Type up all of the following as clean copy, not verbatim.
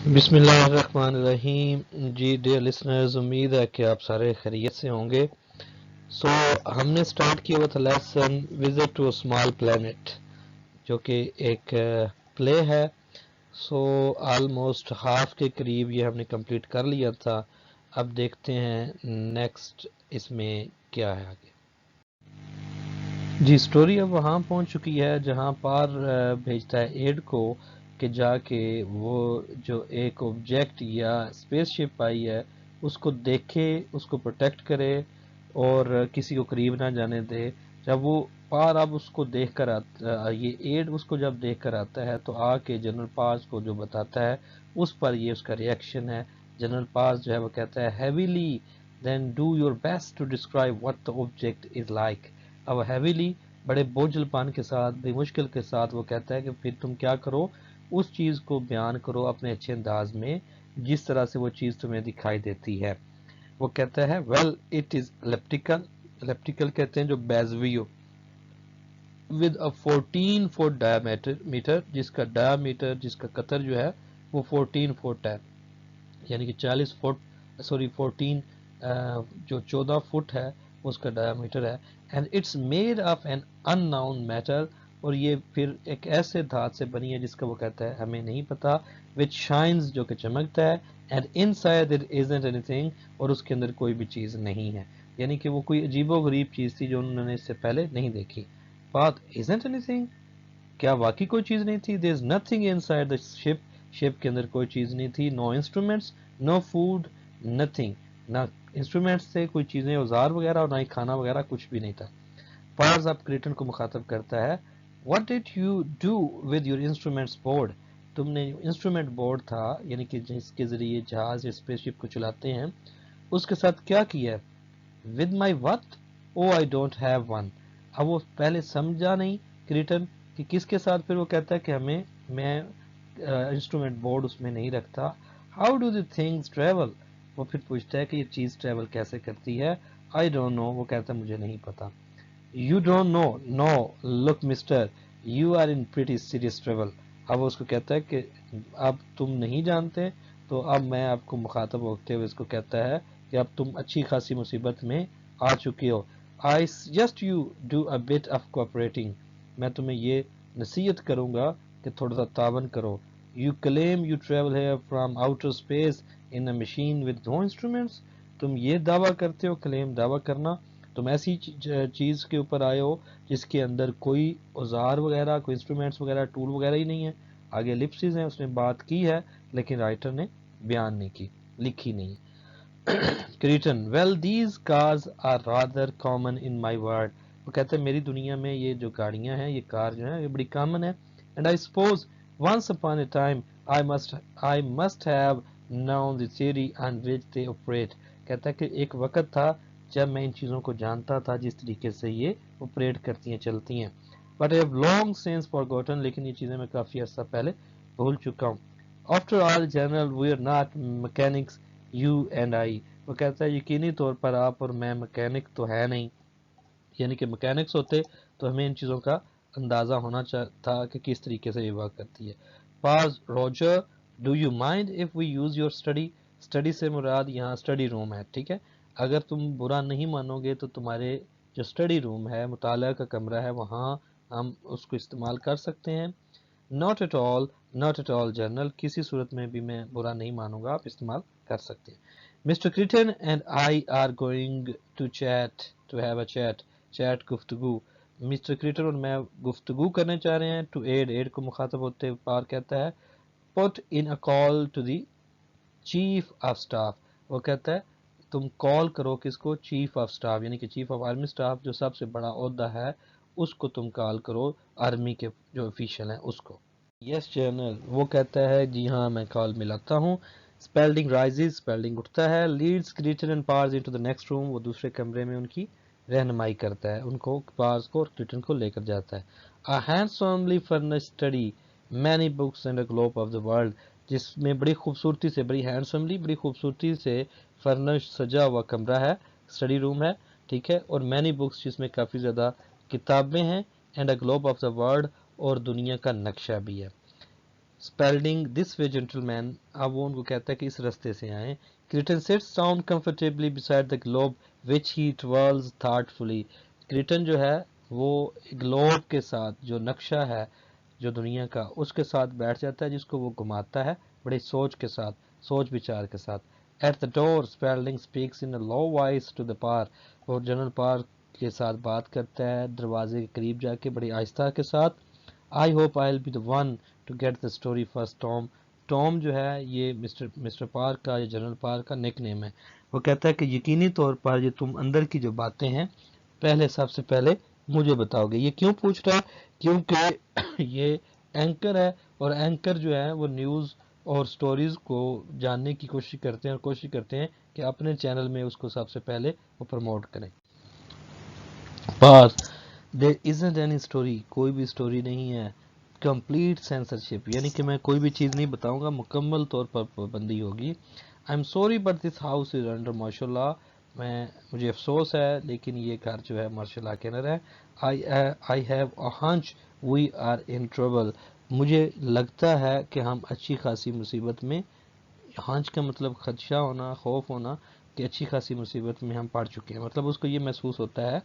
بسم اللہ الرحمن الرحیم. جی ڈیئر لسنرز، امید ہے کہ آپ سارے خیریت سے ہوں گے. ہم نے سٹارٹ کیا ہوا تھا lesson visit to small plant, جو کہ ایک پلے ہے. آلموسٹ ہاف کے قریب یہ ہم نے کمپلیٹ کر لیا تھا. اب دیکھتے ہیں نیکسٹ اس میں کیا ہے آگے. جی سٹوری اب وہاں پہنچ چکی ہے جہاں پار بھیجتا ہے ایڈ کو کہ جا کے وہ جو ایک آبجیکٹ یا اسپیس شپ آئی ہے اس کو دیکھے، اس کو پروٹیکٹ کرے اور کسی کو قریب نہ جانے دے. جب وہ پار اب اس کو دیکھ کر آتا، یہ ایڈ اس کو جب دیکھ کر آتا ہے تو آ کے جنرل پاز کو جو بتاتا ہے اس پر یہ اس کا ریئیکشن ہے. جنرل پاز جو ہے وہ کہتا ہے heavily then do your best to describe what the object is like. اب ہیویلی بڑے بوجھل پان کے ساتھ، بڑی مشکل کے ساتھ وہ کہتا ہے کہ پھر تم کیا کرو، اس چیز کو بیان کرو اپنے اچھے انداز میں جس طرح سے وہ چیز تمہیں دکھائی دیتی ہے. وہ کہتا ہے well it is elliptical. Elliptical کہتے ہیں جو بیزوی ہو ود اے 14 فٹ ڈایامیٹر، جس کا ڈایامیٹر، جس کا قطر جو ہے وہ 14 فٹ ہے، یعنی کہ 40 فٹ، سوری 14 جو 14 فٹ ہے اس کا ڈایامیٹر ہے. And it's made of an unknown metal, اور یہ پھر ایک ایسے دھات سے بنی ہے جس کا وہ کہتا ہے ہمیں نہیں پتا. وچ شائنز، جو کہ چمکتا ہے. And in side there isn't any thing, اور اس کے اندر کوئی بھی چیز نہیں ہے، یعنی کہ وہ کوئی عجیب و غریب چیز تھی جو انہوں نے اس سے پہلے نہیں دیکھی. بات ازنٹ اینی تھنگ، کیا واقعی کوئی چیز نہیں تھی؟ دیر is nothing in side the شپ. شپ کے اندر کوئی چیز نہیں تھی. نو انسٹرومینٹس، نو فوڈ، نتھنگ. نہ انسٹرومینٹس تھے، کوئی چیزیں اوزار وغیرہ، اور نہ ہی کھانا وغیرہ، کچھ بھی نہیں تھا. پارز اب کریٹن کو مخاطب کرتا ہے what did you do with your instruments board. تم نے انسٹرومنٹ بورڈ تھا، یعنی کہ جس کے ذریعے جہاز یا اسپیس شپ کو چلاتے ہیں، اس کے ساتھ کیا کیا؟ With my what? O I don't have one. اب وہ پہلے سمجھا نہیں کریٹن کہ کس کے ساتھ، پھر وہ کہتا ہے کہ میں انسٹرومنٹ بورڈ اس میں نہیں رکھتا. How do the things travel? وہ پھر پوچھتا ہے کہ یہ چیز ٹریول کیسے کرتی ہے. I don't know. وہ کہتا ہے مجھے نہیں پتا. You don't know? No. Look mister, you are in pretty serious travel. اب وہ اس کو کہتا ہے کہ اب تم نہیں جانتے، تو اب میں آپ کو مخاطب ہوتے ہوئے اس کو کہتا ہے کہ اب تم اچھی خاصی مصیبت میں آ چکے ہو. I suggest you do a bit of cooperating. میں تمہیں یہ نصیحت کروں گا کہ تھوڑا سا تعاون کرو. You claim you travel here from outer space in a machine with no instruments. تم یہ دعویٰ کرتے ہو، کلیم دعویٰ کرنا، تم ایسی چیز کے اوپر آئے ہو جس کے اندر کوئی اوزار وغیرہ، کوئی انسٹرومینٹس وغیرہ، ٹول وغیرہ ہی نہیں ہے. آگے الپسز ہیں، اس نے بات کی ہے لیکن رائٹر نے بیان نہیں کی، لکھی نہیں. Creighton well these cars are rather common in my world. وہ کہتے ہیں میری دنیا میں یہ جو گاڑیاں ہیں، یہ کار جو ہیں، یہ بڑی کامن ہے. And I suppose once upon a time I must have known the theory on which they operate. کہتا ہے کہ ایک وقت تھا جب میں ان چیزوں کو جانتا تھا جس طریقے سے یہ آپریٹ کرتی ہیں، چلتی ہیں. But I have long since forgotten. لیکن یہ چیزیں میں کافی عرصہ پہلے بھول چکا ہوں. After all general we are not mechanics you and I. وہ کہتا ہے یقینی طور پر آپ اور میں میکینک تو ہے نہیں، یعنی کہ میکینکس ہوتے تو ہمیں ان چیزوں کا اندازہ ہونا تھا کہ کس طریقے سے یہ ورک کرتی ہے. پاز Roger do you mind if we use your study. Study سے مراد یہاں اسٹڈی روم ہے، ٹھیک ہے. اگر تم برا نہیں مانو گے تو تمہارے جو اسٹڈی روم ہے، مطالعہ کا کمرہ ہے، وہاں ہم اس کو استعمال کر سکتے ہیں. Not at all, not at all general. کسی صورت میں بھی میں برا نہیں مانوں گا، آپ استعمال کر سکتے ہیں. Mister Creighton and I are going to chat, to have a chat. Chat گفتگو. مسٹر کریٹن اور میں گفتگو کرنے چاہ رہے ہیں. ٹو ایڈ، ایڈ کو مخاطب ہوتے پار کہتا ہے put in a call to the chief of staff. وہ کہتا ہے تم کال کرو کس کو؟ چیف آف اسٹاف، یعنی کہ چیف آف آرمی اسٹاف، جو سب سے بڑا عہدہ ہے، اس کو تم کال کرو، آرمی کے جو آفیشل ہیں اس کو. یس جنرل. وہ کہتا ہے جی ہاں میں کال ملاتا ہوں. اسپیلڈنگ رائزز، اسپیلڈنگ اٹھتا ہے. Leads Creighton and Paz into the next room. وہ دوسرے کمرے میں ان کی رہنمائی کرتا ہے، ان کو پارز کو اور کریٹن کو لے کر جاتا ہے. A handsomely furnished study, many books and a globe of the world. جس میں بڑی خوبصورتی سے، بڑی ہینڈسملی، بڑی خوبصورتی سے فرنش، سجا ہوا کمرہ ہے، اسٹڈی روم ہے، ٹھیک ہے. اور مینی بکس، جس میں کافی زیادہ کتابیں ہیں. And a Globe of the world, اور دنیا کا نقشہ بھی ہے. Spalding this way gentlemen, اب وہ ان کو کہتا ہے کہ اس رستے سے آئیں. Crichton sits down comfortably beside the globe which he twirls thoughtfully. Crichton جو ہے وہ گلوب کے ساتھ جو نقشہ ہے جو دنیا کا اس کے ساتھ بیٹھ جاتا ہے جس کو وہ گھماتا ہے بڑی سوچ کے ساتھ, سوچ بچار کے ساتھ. At the door Spalding speaks in a low voice to the par. وہ جنرل پار کے ساتھ بات کرتا ہے دروازے کے قریب جا کے بڑی آہستہ کے ساتھ. I hope I'll be the one to get the story first Tom. Tom جو ہے یہ مسٹر پارک کا یا جنرل پارک کا نک نیم ہے. وہ کہتا ہے کہ یقینی طور پر یہ تم اندر کی جو باتیں ہیں پہلے سب سے پہلے مجھے بتاؤ گے. یہ کیوں پوچھ رہا ہے؟ کیونکہ یہ اینکر ہے اور اینکر جو ہے وہ نیوز اور سٹوریز کو جاننے کی کوشش کرتے ہیں اور کوشش کرتے ہیں کہ اپنے چینل میں اس کو سب سے پہلے وہ پروموٹ کریں. پاس there isn't any story, کوئی بھی سٹوری نہیں ہے. کمپلیٹ سینسرشپ یعنی کہ میں کوئی بھی چیز نہیں بتاؤں گا, مکمل طور پر پابندی ہوگی. I am sorry but this house is under martial law. مجھے افسوس ہے لیکن یہ گھر جو ہے مارشل لا کے اندر ہے. I have a hunch we are in trouble. مجھے لگتا ہے کہ ہم اچھی خاصی مصیبت میں, ہنچ کا مطلب خدشہ ہونا, خوف ہونا, کہ اچھی خاصی مصیبت میں ہم پڑ چکے ہیں. مطلب اس کو یہ محسوس ہوتا ہے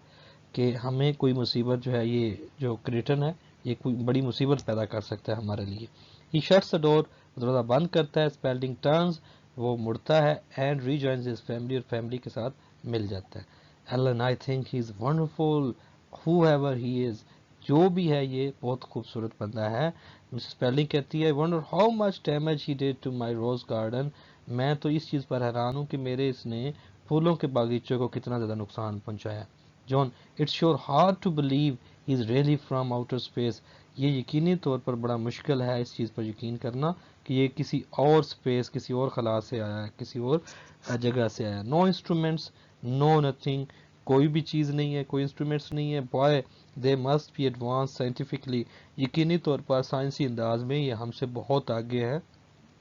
کہ ہمیں کوئی مصیبت جو ہے یہ جو کریٹن ہے یہ کوئی بڑی مصیبت پیدا کر سکتا ہے ہمارے لیے. He shuts the door, دروازہ بند کرتا ہے. Spalding turns, وہ مڑتا ہے and rejoins his family, اور فیملی کے ساتھ مل جاتا ہے. Ellen, I think he is wonderful, whoever he is. جو بھی ہے یہ بہت خوبصورت بندہ ہے. مسز اسپیلڈنگ کہتی ہے wonder how much damage he did to my rose garden. میں تو اس چیز پر حیران ہوں کہ میرے اس نے پھولوں کے باغیچے کو کتنا زیادہ نقصان پہنچایا. جون, it's sure hard to believe he's really from outer space. یہ یقینی طور پر بڑا مشکل ہے اس چیز پر یقین کرنا کہ یہ کسی اور سپیس, کسی اور خلا سے آیا ہے, کسی اور جگہ سے آیا. No instruments, no nothing, کوئی بھی چیز نہیں ہے, کوئی انسٹرومنٹس نہیں ہے. Boy, they must be advanced scientifically. یقینی طور پر سائنسی انداز میں یہ ہم سے بہت آگے ہے,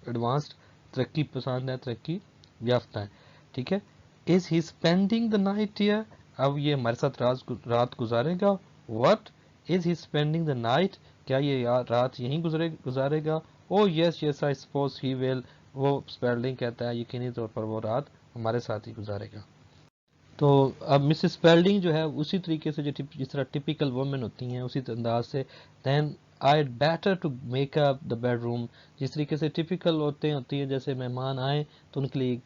ایڈوانسڈ, ترقی پسند ہے, ترقی یافتہ ہے. ٹھیک ہے. Is he spending the night here? اب یہ ہمارے ساتھ رات گزارے گا. What? Is he spending the night? کیا یہ رات یہیں گزارے گا؟ Oh yes, yes, I suppose he will. وہ اسپیلڈنگ کہتا ہے یقینی طور پر وہ رات ہمارے ساتھ ہی گزارے گا. تو اب مسز اسپیلڈنگ جو ہے اسی طریقے سے جس طرح ٹپیکل وومن ہوتی ہیں اسی انداز سے then I'd better to make up the bedroom. جس طریقے سے ٹپیکل ہوتی ہیں جیسے مہمان آئیں تو ان کے لیے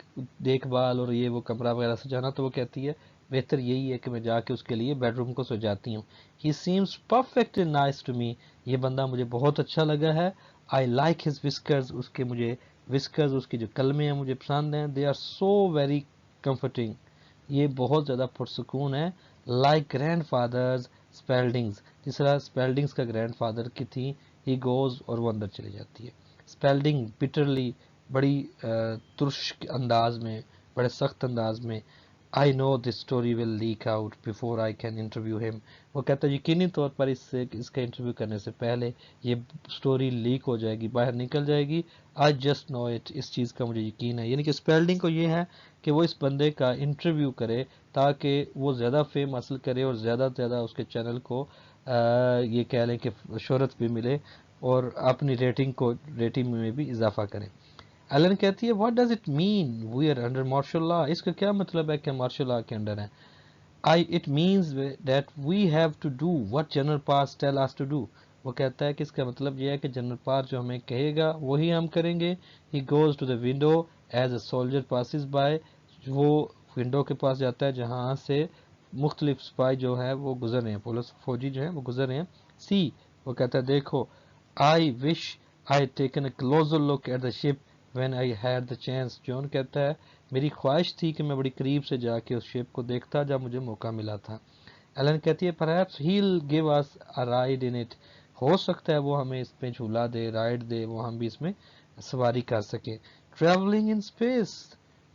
دیکھ بھال اور یہ وہ کمرہ وغیرہ سجانا, تو وہ کہتی ہے بہتر یہی ہے کہ میں جا کے اس کے لیے بیڈ روم کو سجاتی ہوں. He seems perfectly nice to me. یہ بندہ مجھے بہت اچھا لگا ہے. I like his whiskers. اس کے مجھے whiskers, اس کی جو کلمے ہیں مجھے پسند ہیں. They are so very comforting. یہ بہت زیادہ پرسکون ہے. Like grandfathers Spaldings, جس طرح اسپیلڈنگس کا گرینڈ فادر کی تھی. He goes, اور وہ اندر چلی جاتی ہے. Spalding bitterly, بڑی ترش انداز میں, بڑے سخت انداز میں, I know this story will leak out before I can interview him. وہ کہتا ہے یقینی طور پر اس کا انٹرویو کرنے سے پہلے یہ سٹوری لیک ہو جائے گی, باہر نکل جائے گی. I just know it, اس چیز کا مجھے یقین ہے. یعنی کہ اسپیلڈنگ کو یہ ہے کہ وہ اس بندے کا انٹرویو کرے تاکہ وہ زیادہ فیم حاصل کرے اور زیادہ سے زیادہ اس کے چینل کو یہ کہہ لیں کہ شہرت بھی ملے اور اپنی ریٹنگ میں بھی اضافہ کریں. ایلن کہتی ہے what does it mean we are under martial law. اس کا کیا مطلب ہے کہ مارشل لا کے انڈر ہیں. It means that we have to do what General Paz tell us to do. وہ کہتا ہے کہ اس کا مطلب یہ ہے کہ جنرل پار جو ہمیں کہے گا وہی ہم کریں گے. He goes to the window as a soldier passes by. وہ ونڈو کے پاس جاتا ہے جہاں سے مختلف سپاہی جو ہے وہ گزر رہے ہیں, پولیس فوجی جو ہیں وہ گزر رہے ہیں. See, وہ کہتا ہے دیکھو. I wish I had taken a closer look at the ship when I had the chance. جون کہتا ہے میری خواہش تھی کہ میں بڑی قریب سے جا کے اس شپ کو دیکھتا جب مجھے موقع ملا تھا. ایلن کہتی ہے perhaps he'll give us a ride in it. ہو سکتا ہے وہ ہمیں اس پہ جھولا دے, رائڈ دے, وہ ہم بھی اس میں سواری کر سکیں. Traveling in space,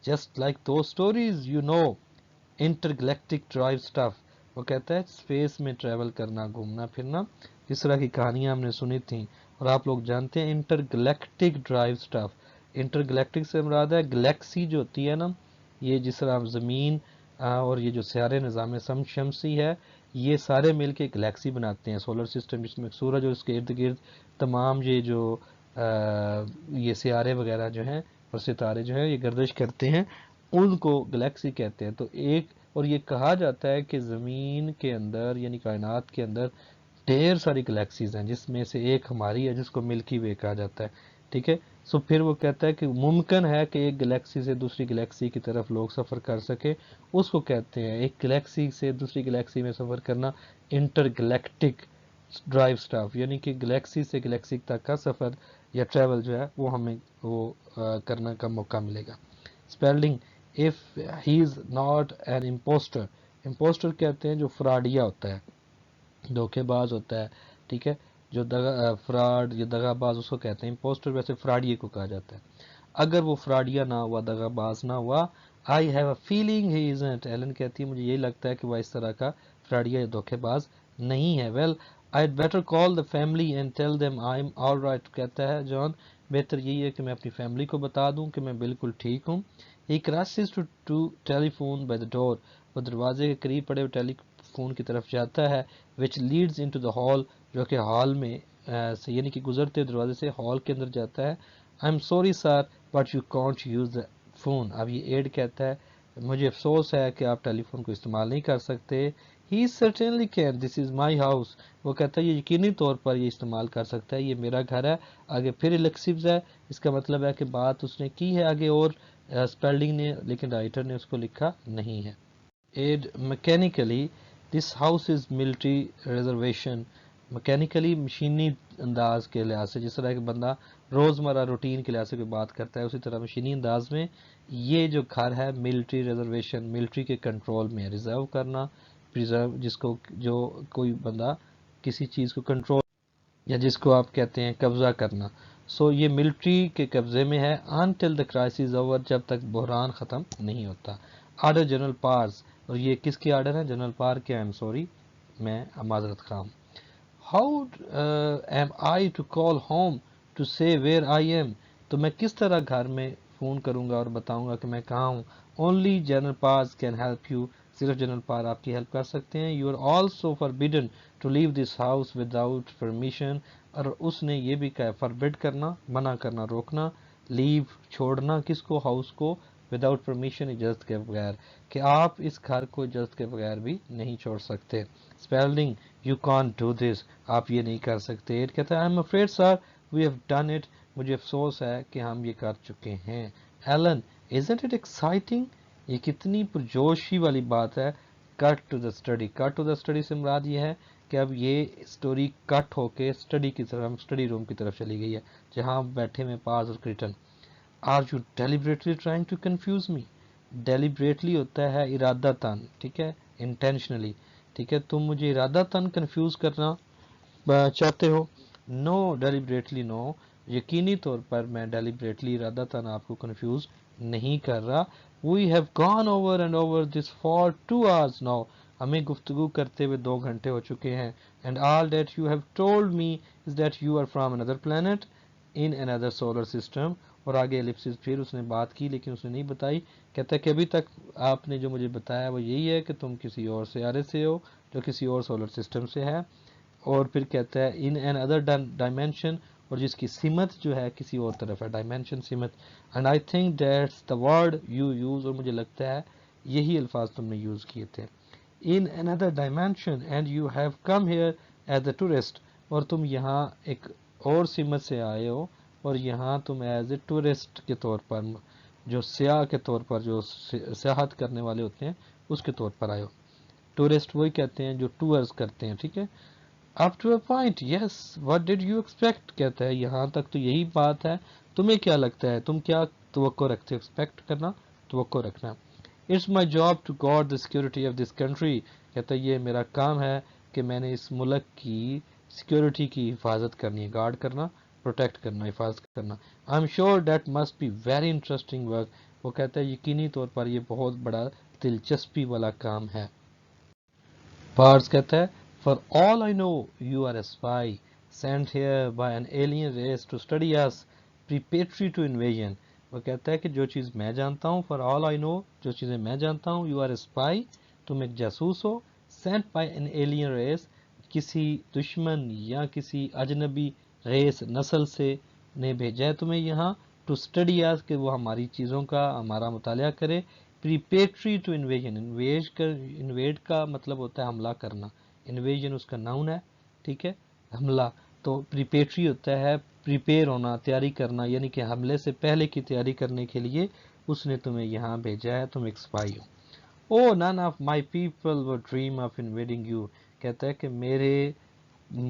just like those stories you know, intergalactic drive stuff. وہ کہتا ہے اسپیس میں ٹریول کرنا, گھومنا پھرنا, اس طرح کی کہانیاں ہم نے سنی تھیں اور آپ لوگ جانتے ہیں انٹرگلیکٹک ڈرائیو سٹف. انٹرگلیکٹک سے مراد ہے گلیکسی جو ہوتی ہے نا, یہ جس طرح زمین اور یہ جو سیارے نظام شمسی ہے یہ سارے مل کے گلیکسی بناتے ہیں, سولر سسٹم جس میں سورج اور اس کے ارد گرد تمام یہ جو یہ سیارے وغیرہ جو ہیں اور ستارے جو ہیں یہ گردش کرتے ہیں، ان کو گلیکسی کہتے ہیں۔ تو ایک اور یہ کہا جاتا ہے کہ زمین کے اندر یعنی کائنات کے اندر ڈھیر ساری گلیکسیز ہیں، جس میں سے ایک ہماری ہے جس کو ملکی وے کہا جاتا ہے، ٹھیک ہے۔ سو پھر وہ کہتا ہے کہ ممکن ہے کہ ایک گلیکسی سے دوسری گلیکسی کی طرف لوگ سفر کر سکے، اس کو کہتے ہیں ایک گلیکسی سے دوسری گلیکسی میں سفر کرنا انٹر گلیکٹک ڈرائیو سٹاف، یعنی کہ گلیکسی سے گلیکسی تک کا سفر یا ٹریول جو ہے وہ ہمیں وہ کرنے کا موقع ملے گا۔ Spelling if he is not an impostor, impostor کہتے ہیں جو فراڈیا ہوتا ہے، دھوکے باز ہوتا ہے، ٹھیک ہے، جو فراڈ یا دغا باز اس کو کہتے ہیں امپوسٹر، ویسے فراڈیے کو کہا جاتا ہے۔ اگر وہ فراڈیا نہ ہوا، دغا باز نہ ہوا، I have a feeling he isn't, Ellen کہتی ہے مجھے یہی لگتا ہے کہ وہ اس طرح کا فراڈیا یا دھوکے باز نہیں ہے۔ Well I better call the family and tell them I am all right, کہتا ہے جان بہتر یہی ہے کہ میں اپنی فیملی کو بتا دوں کہ میں بالکل ٹھیک ہوں۔ He crosses to telephone by the door, وہ دروازے کے قریب پڑے ہوئے ٹیلی فون کی طرف جاتا ہے، which leads into the hall، جو کہ ہال میں سے یعنی کہ گزرتے دروازے سے ہال کے اندر جاتا ہے۔ I'm sorry sir but you can't use the phone، اب یہ ایڈ کہتا ہے مجھے افسوس ہے کہ آپ ٹیلی فون کو استعمال نہیں کر سکتے۔ He certainly can، this is my house، وہ کہتا ہے یہ یقینی طور پر یہ استعمال کر سکتا ہے، یہ میرا گھر ہے۔ آگے پھر الیکسیوز ہے، اس کا مطلب ہے کہ بات اس نے کی ہے آگے اور اسپیلنگ نے، لیکن رائٹر نے اس کو لکھا نہیں ہے۔ Add mechanically this house is military reservation, mechanically مشینی انداز کے لحاظ سے، جس طرح کہ بندہ روزمرہ روٹین کے لحاظ سے کوئی بات کرتا ہے اسی طرح مشینی انداز میں یہ جو گھر ہے ملٹری ریزرویشن، ملٹری کے کنٹرول میں، ریزرو کرنا، پریزرو جس کو جو کوئی بندہ کسی چیز کو کنٹرول یا جس کو آپ کہتے ہیں قبضہ کرنا، سو یہ ملٹری کے قبضے میں ہے۔ until the crisis over، جب تک بحران ختم نہیں ہوتا۔ آرڈر جنرل پارز، اور یہ کس کی آرڈر ہے؟ جنرل پار کے، I'm sorry، میں معذرت خواہ ہوں۔ How am I to call home to say where I am، تو میں کس طرح گھر میں فون کروں گا اور بتاؤں گا کہ میں کہاں ہوں۔ Only General Pars can help you، صرف جنرل پار آپ کی ہیلپ کر سکتے ہیں۔ You are also forbidden to leave this house without permission، اور اس نے یہ بھی کہا forbid کرنا، منع کرنا، روکنا، لیو چھوڑنا کس کو؟ ہاؤس کو، وداؤٹ پرمیشن اجازت کے بغیر، کہ آپ اس گھر کو اجازت کے بغیر بھی نہیں چھوڑ سکتے۔ Spalding you can't do this, آپ یہ نہیں کر سکتے۔ ایڈ کہتا ہے I am afraid sir we have done it, مجھے افسوس ہے کہ ہم یہ کر چکے ہیں۔ ایلن ازنٹ اٹ ایکسائٹنگ، یہ کتنی پرجوشی والی بات ہے۔ Cut to the study, cut to the study سے مراد یہ ہے کہ اب یہ اسٹوری کٹ ہو کے اسٹڈی کی طرف، اسٹڈی روم کی طرف چلی گئی ہے جہاں بیٹھے میں پاز اور Creighton. Are you deliberately trying to confuse me, deliberately ہوتا ہے ارادہ تن، ٹھیک ہے، انٹینشنلی، ٹھیک ہے، تم مجھے ارادہ تن کنفیوز کرنا چاہتے ہو۔ نو ڈیلیبریٹلی نو، یقینی طور پر میں ڈیلیبریٹلی ارادہ تن آپ کو کنفیوز نہیں کر رہا۔ We have gone over and over this for 2 hours now، ہمیں گفتگو کرتے ہوئے 2 گھنٹے ہو چکے ہیں۔ And all that you have told me is that you are from another planet in another solar system, اور آگے ایلپسس پھر اس نے بات کی لیکن اس نے نہیں بتائی، کہتا ہے کہ ابھی تک آپ نے جو مجھے بتایا وہ یہی ہے کہ تم کسی اور سیارے سے ہو جو کسی اور سولر سسٹم سے ہے، اور پھر کہتا ہے ان این ادر ڈائمینشن، اور جس کی سمت جو ہے کسی اور طرف ہے، ڈائمینشن سمت۔ And I think that's the word you use, اور مجھے لگتا ہے یہی الفاظ تم نے یوز کیے تھے۔ In an other dimension and you have come here as a tourist, اور تم یہاں ایک اور سمت سے آئے ہو، اور یہاں تم ایز اے ٹورسٹ کے طور پر، جو سیاح کے طور پر، جو سیاحت کرنے والے ہوتے ہیں اس کے طور پر آئے ہو۔ ٹورسٹ وہی کہتے ہیں جو ٹورز کرتے ہیں، ٹھیک ہے۔ Up to a point yes what did you expect, کہتا ہے یہاں تک تو یہی بات ہے، تمہیں کیا لگتا ہے، تم کیا توقع رکھتے ہو؟ ایکسپیکٹ کرنا، توقع رکھنا۔ It's my job to guard the security of this country, کہتا ہے یہ میرا کام ہے کہ میں نے اس ملک کی سیکورٹی کی حفاظت کرنی ہے، گارڈ کرنا، پروٹیکٹ کرنا، حفاظت کرنا۔ I am sure that must be very interesting work, وہ کہتا ہے یقینی طور پر یہ بہت بڑا دلچسپی والا کام ہے۔ پارس کہتا ہے for all I know you are a spy sent here by an alien race to study us preparatory to invasion, وہ کہتا ہے کہ جو چیز میں جانتا ہوں، فار آل آئی نو، جو چیزیں میں جانتا ہوں، یو آر اے اسپائی، تم ایک جاسوس ہو، sent by an alien race, کسی دشمن یا کسی اجنبی ریس نسل سے، نے بھیجا ہے تمہیں یہاں ٹو اسٹڈی آس کہ وہ ہماری چیزوں کا ہمارا مطالعہ کرے. پریپیٹری ٹو انویژن، انویڈ کا مطلب ہوتا ہے حملہ کرنا، انویژن اس کا ناؤن ہے، ٹھیک ہے، حملہ. تو پریپیٹری ہوتا ہے پریپیئر ہونا، تیاری کرنا، یعنی کہ حملے سے پہلے کی تیاری کرنے کے لیے اس نے تمہیں یہاں بھیجا ہے، تم ایک سپاہی ہو. او none of my people would dream of invading you، کہتا ہے کہ میرے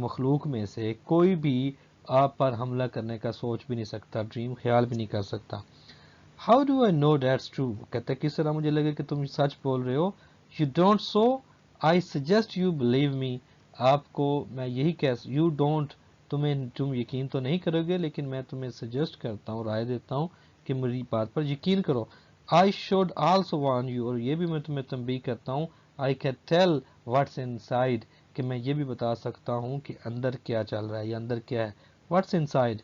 مخلوق میں سے کوئی بھی آپ پر حملہ کرنے کا سوچ بھی نہیں سکتا، ڈریم خیال بھی نہیں کر سکتا. How do I know that's true؟ کہتا ہے کس طرح مجھے لگے کہ تم سچ بول رہے ہو. You don't so I suggest you believe me، آپ کو میں یہی you don't، تم یقین تو نہیں کرو گے لیکن میں تمہیں سجیسٹ کرتا ہوں، رائے دیتا ہوں کہ میری بات پر یقین کرو. I should also warn you، اور یہ بھی میں تمہیں تنبیہ کرتا ہوں. I can tell what's inside، کہ میں یہ بھی بتا سکتا ہوں کہ اندر کیا چل رہا ہے یا اندر کیا ہے. What's inside،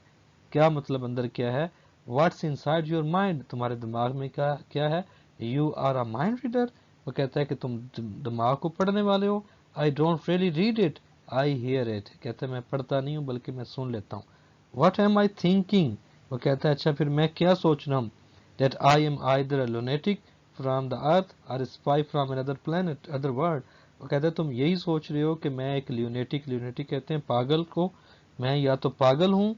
کیا مطلب اندر کیا ہے. What's inside your mind، تمہارے دماغ میں کیا ہے. You are a mind reader، وہ کہتا ہے کہ تم دماغ کو پڑھنے والے ہو. I don't really read it I hear it، کہتا ہے میں پڑھتا نہیں ہوں بلکہ میں سن لیتا ہوں. What am I thinking، وہ کہتا ہے اچھا پھر میں کیا سوچ رہا ہوں. That I am either a lunatic from the earth or a spy from another planet other world، وہ کہتا ہے تم یہی سوچ رہے ہو کہ میں ایک لیونیٹک کہتے ہیں پاگل کو، میں یا تو پاگل ہوں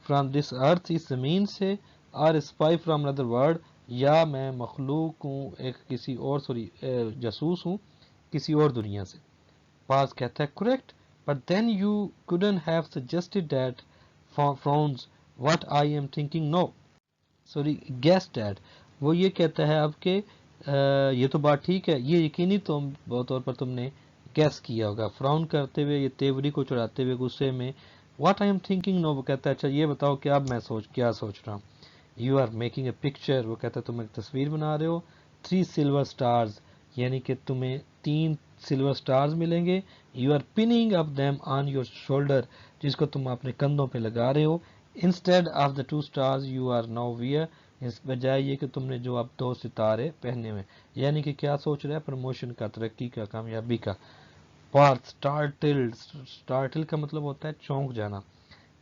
فرام دس ارتھ، اس زمین سے، اور اسپائی فرام another world، یا میں مخلوق ہوں ایک کسی اور جاسوس ہوں کسی اور دنیا سے. پاس کہتا ہے correct but then you couldn't have suggested that frowns what I am thinking no sorry guess that، وہ یہ کہتا ہے اب کہ یہ تو بات ٹھیک ہے، یہ یقینی طور پر تم نے گیس کیا ہوگا، فراؤن کرتے ہوئے، یہ تیوری کو چڑھاتے ہوئے غصے میں. واٹ آئی ایم تھنکنگ نو، وہ کہتا ہے اچھا یہ بتاؤ کہ اب میں کیا سوچ رہا ہوں. You are making a picture, وہ کہتا ہے تم ایک تصویر بنا رہے ہو. 3 سلور سٹارز، یعنی کہ تمہیں 3 سلور سٹارز ملیں گے. You are pinning up them on your shoulder, جس کو تم اپنے کندھوں پہ لگا رہے ہو. Instead of the 2 stars you are now wear, اس بجائے یہ کہ تم نے جو اب 2 ستارے پہنے ہوئے. یعنی کہ کیا سوچ رہا ہے، پروموشن کا، ترقی کا، کامیابی کا. پارتھ سٹارٹل کا مطلب ہوتا ہے چونک جانا.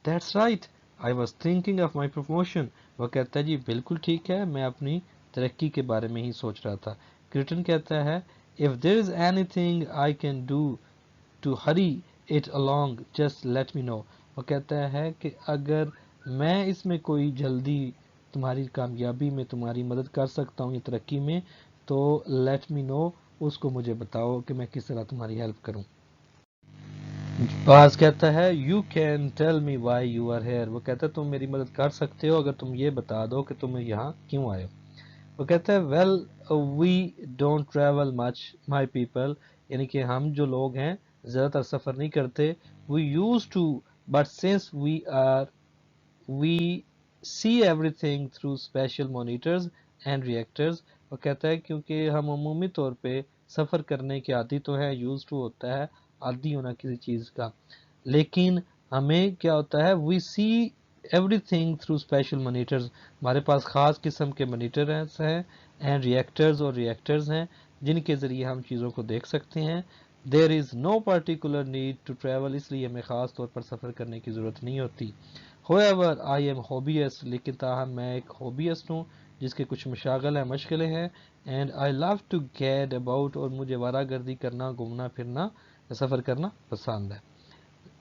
That's right I was thinking of my promotion, وہ کہتا ہے جی بالکل ٹھیک ہے، میں اپنی ترقی کے بارے میں ہی سوچ رہا تھا. کرٹن کہتا ہے if there is anything I can do to hurry it along just let me know، وہ کہتا ہے کہ اگر میں اس میں کوئی جلدی تمہاری کامیابی میں تمہاری مدد کر سکتا ہوں یا ترقی میں تو let me know، اس کو مجھے بتاؤ کہ میں کس طرح تمہاری ہیلپ کروں. باز کہتا ہے you can tell me why you are here، وہ کہتا ہے تم میری مدد کر سکتے ہو اگر تم یہ بتا دو کہ تم یہاں کیوں آئے ہو. وہ کہتا ہے well we don't travel much my people، یعنی کہ ہم جو لوگ ہیں زیادہ تر سفر نہیں کرتے. we used to but since we see everything through special monitors and reactors، وہ کہتا ہے کیونکہ ہم عمومی طور پہ سفر کرنے کے عادی تو ہے، used to ہوتا ہے عادی ہونا کسی چیز کا، لیکن ہمیں کیا ہوتا ہے we see everything through special monitors، ہمارے پاس خاص قسم کے monitors ہیں and reactors ہیں جن کے ذریعے ہم چیزوں کو دیکھ سکتے ہیں. there is no particular need to travel، اس لیے ہمیں خاص طور پر سفر کرنے کی ضرورت نہیں ہوتی. however I am hobbyist، لیکن تاہم میں ایک hobbyist ہوں جس کے کچھ مشاغل ہیں، مشغلے ہیں. and I love to get about، اور مجھے وارہ گردی کرنا، گھومنا پھرنا، سفر کرنا پسند ہے.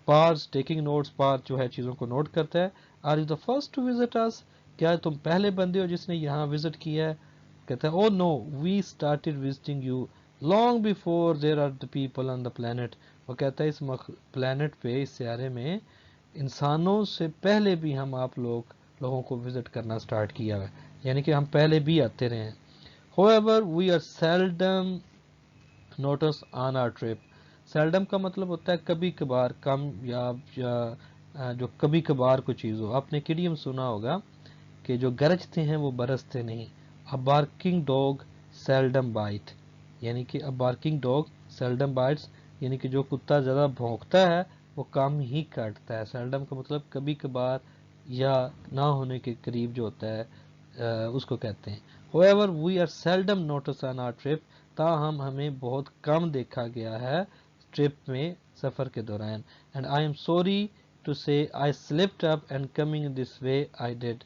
پارس ٹیکنگ نوٹس، پارس جو ہے چیزوں کو نوٹ کرتا ہے. Are you the first to visit us, کیا تم پہلے بندے ہو جس نے یہاں وزٹ کیا ہے. کہتا ہے oh no we started visiting you long before there are the people on the planet, وہ کہتا ہے اس پلانٹ پہ، اس سیارے میں انسانوں سے پہلے بھی ہم آپ لوگوں کو وزٹ کرنا سٹارٹ کیا ہے، یعنی کہ ہم پہلے بھی آتے رہے ہیں. however we are seldom notice on our trip، seldom کا مطلب ہوتا ہے کبھی کبھار، کم یا جو کبھی کبھار کوئی چیز ہو. آپ نے کیڈیم سنا ہوگا کہ جو گرجتے ہیں وہ برستے نہیں. A barking dog seldom bite، یعنی کہ a barking dog seldom bites، یعنی کہ جو کتا زیادہ بھونکتا ہے وہ کم ہی کاٹتا ہے. seldom کا مطلب کبھی کبھار یا نہ ہونے کے قریب جو ہوتا ہے اس کو کہتے ہیں. however we are seldom noticed on our trip، تاہم ہمیں بہت کم دیکھا گیا ہے ٹرپ میں، سفر کے دوران. and I am sorry to say I slipped up and coming this way I did.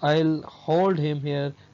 I'll hold him here.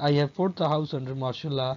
I have put the house under martial law.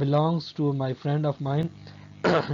Belongs to my friend of mine.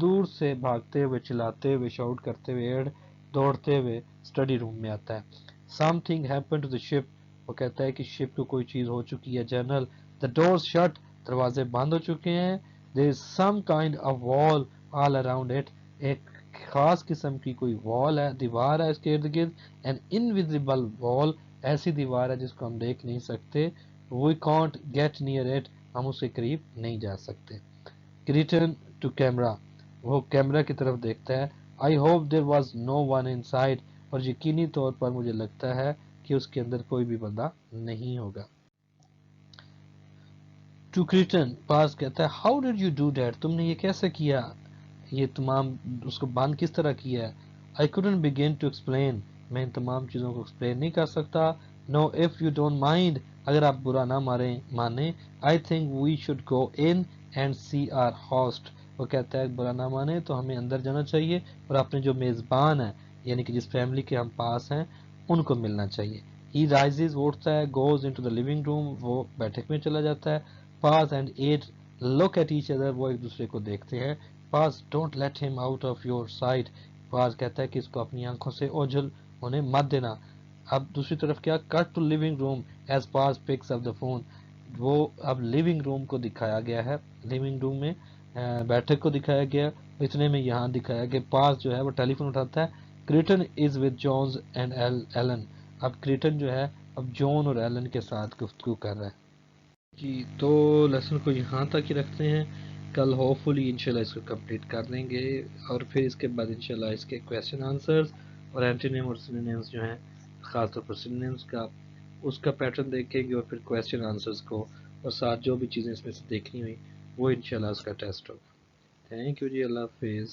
دور سے بھاگتے ہوئے چلاتے ہوئے shout کرتے ہوئے دوڑتے ہوئے اسٹڈی روم میں آتا ہے. Something happen to the ship. وہ کہتا ہے کہ شپ کو کوئی چیز ہو چکی ہے. جنرل دا ڈورز شٹ. دروازے بند ہو چکے ہیں. دیر از سم کائنڈ آف وال آل اراؤنڈ اٹ. ایک خاص قسم کی کوئی وال ہے, دیوار ہے اس کے ارد گرد. این انویزیبل وال. ایسی دیوار ہے جس کو ہم دیکھ نہیں سکتے. We can't get near it. ہم اس کے قریب نہیں جا سکتے. Return to camera. وہ کیمرا کی طرف دیکھتا ہے. I hope there was no one inside. اور یقینی طور پر مجھے لگتا ہے کہ اس کے اندر کوئی بھی بندہ نہیں ہوگا. To creating. پاس کہتا ہے how did you do that. تم نے یہ کیسے کیا, یہ تمام اس کو بند کس طرح کیا ہے. آئی couldn't begin to explain. میں ان تمام چیزوں کو ایکسپلین نہیں کر سکتا. نو if you don't mind. اگر آپ برا نہ مانیں. I think we should go in and see our host. وہ کہتا ہے برا نہ مانے تو ہمیں اندر جانا چاہیے اور اپنے جو میزبان ہیں یعنی کہ جس فیملی کے ہم پاس ہیں ان کو ملنا چاہیے. He rises. وہ اٹھتا ہے. goes into the living room. وہ بیٹھک میں چلا جاتا ہے. Paz and Ed look at each other. وہ ایک دوسرے کو دیکھتے ہیں. Paz don't let him out of your sight. Paz کہتا ہے کہ اس کو اپنی آنکھوں سے اوجھل ہونے مت دینا. اب دوسری طرف کیا, cut to living room as Paz picks up the phone. وہ اب لیونگ روم کو دکھایا گیا ہے. لیونگ روم میں بیٹھک کو دکھایا گیا. اتنے میں یہاں دکھایا کہ پاز جو ہے وہ ٹیلی فون اٹھاتا ہے. Creighton is with Jones and Ellen. اب کریٹن جو ہے اب جون اور ایلن کے ساتھ گفتگو کر رہا ہے. جی تو لیسن کو یہاں تک ہی رکھتے ہیں. کل ہوپ فلی انشاءاللہ اس کو کمپلیٹ کر لیں گے اور پھر اس کے بعد انشاءاللہ اس کے کویسچن آنسرز اور اینٹونیم اور سینونیمز جو ہیں خاص طور پر سینونیمز کا اس کا پیٹرن دیکھیں گے اور پھر کویسچن آنسرز کو اور ساتھ جو بھی چیزیں اس میں سے دیکھنی ہوئی وہ انشاءاللہ اس کا ٹیسٹ ہوگا. تھینک یو جی, اللہ حافظ.